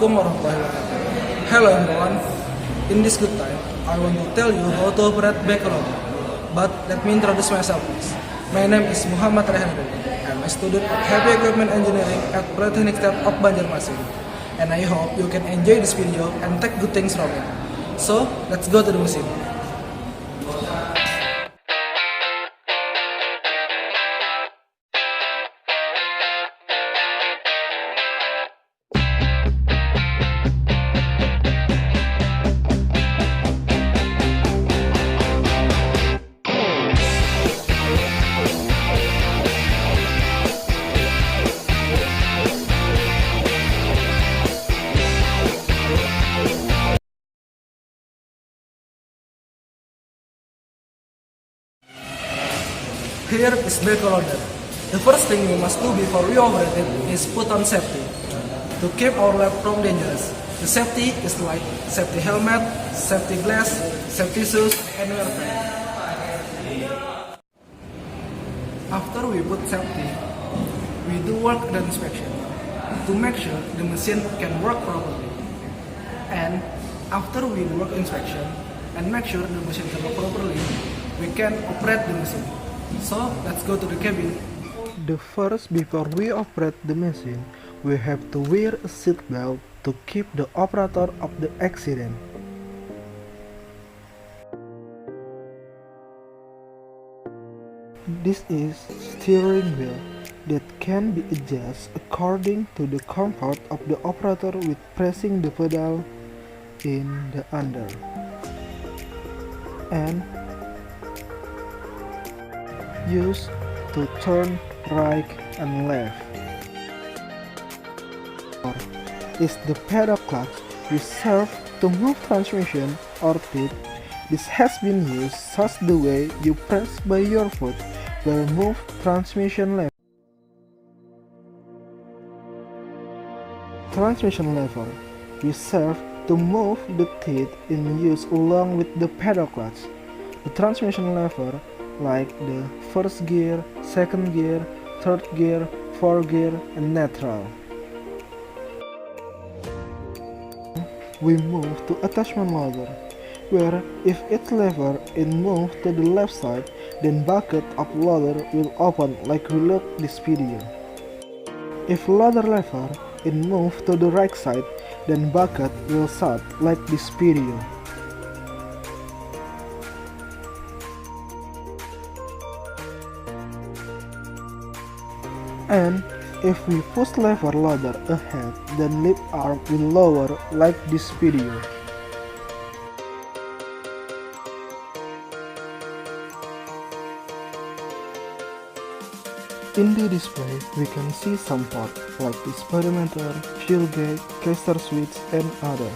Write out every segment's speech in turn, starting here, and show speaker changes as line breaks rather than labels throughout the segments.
Assalamualaikum warahmatullahi wabarakatuh. Hello everyone. In this good time, I want to tell you how to operate backhoe. But let me introduce myself please. My name is Muhammad Raihan. I am a student of Heavy Equipment Engineering at Polytechnic of Banjarmasin. And I hope you can enjoy this video and take good things from it. So, let's go to the machine. Here is backhoe loader. The first thing we must do before we operate it is put on safety. To keep our lab from dangerous, the safety is like safety helmet, safety glass, safety shoes, and wear pants. After we put safety, we do work and inspection to make sure the machine can work properly. And after we do work inspection and make sure the machine can work properly, we can operate the machine. So, let's go to the cabin.
The first, before we operate the machine, we have to wear a seat belt to keep the operator of the accident. This is steering wheel that can be adjusted according to the comfort of the operator with pressing the pedal in the under. And used to turn right and left. Is the pedal clutch reserved to move transmission or teeth. This has been used such the way you press by your foot will move transmission lever. Transmission lever reserved to move the teeth in use along with the pedal clutch. The transmission lever like the first gear, second gear, third gear, fourth gear, and neutral. We move to attachment loader, where if its lever is moved to the left side, then bucket of loader will open like we look this video. If loader lever is moved to the right side, then bucket will shut like this video. And if we push lever loader ahead, then lift arm will lower like this video. In the display, we can see some parts like the speedometer, fuel gauge, caster switch, and other.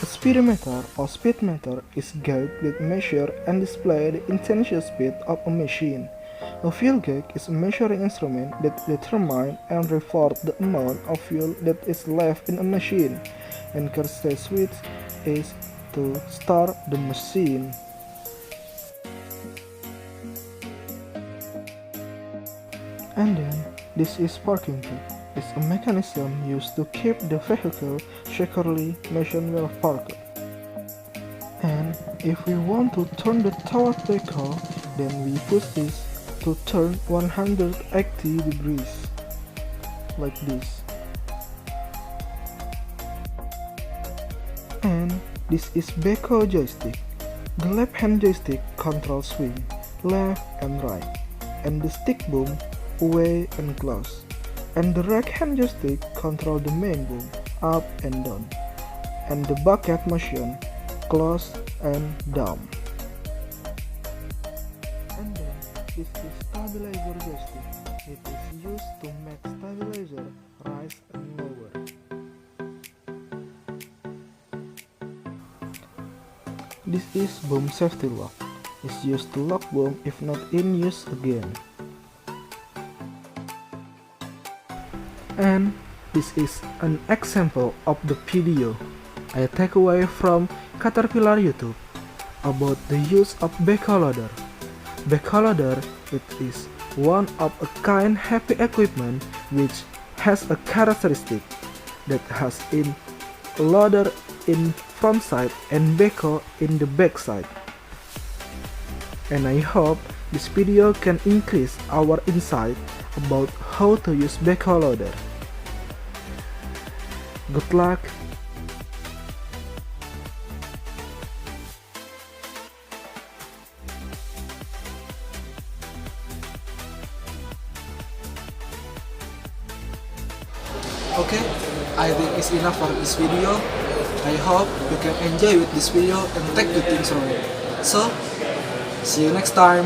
A speedometer or speedometer is a gauge that measures and displays the intensity speed of a machine. A fuel gauge is a measuring instrument that determines and reports the amount of fuel that is left in a machine, and caster switch is to start the machine. And then, this is parking key. It's a mechanism used to keep the vehicle securely stationed while parked. And if we want to turn the tower backhoe, then we push this to turn 180 degrees, like this. And this is backhoe joystick. The left hand joystick controls swing, left and right, and the stick boom, away and close. And the right hand joystick controls the main boom, up and down, and the bucket motion, close and down. And then this is stabilizer joystick. It is used to make stabilizer rise and lower. This is boom safety lock. It's used to lock boom if not in use again. And this is an example of the video I take away from Caterpillar YouTube about the use of backhoe loader. Backhoe loader, it is one of a kind heavy equipment which has a characteristic that has in loader in front side and backhoe in the back side. And I hope this video can increase our insight about how to use backhoe loader. Good luck!
Okay, I think it's enough for this video. I hope you can enjoy with this video and take good things from it. So, see you next time.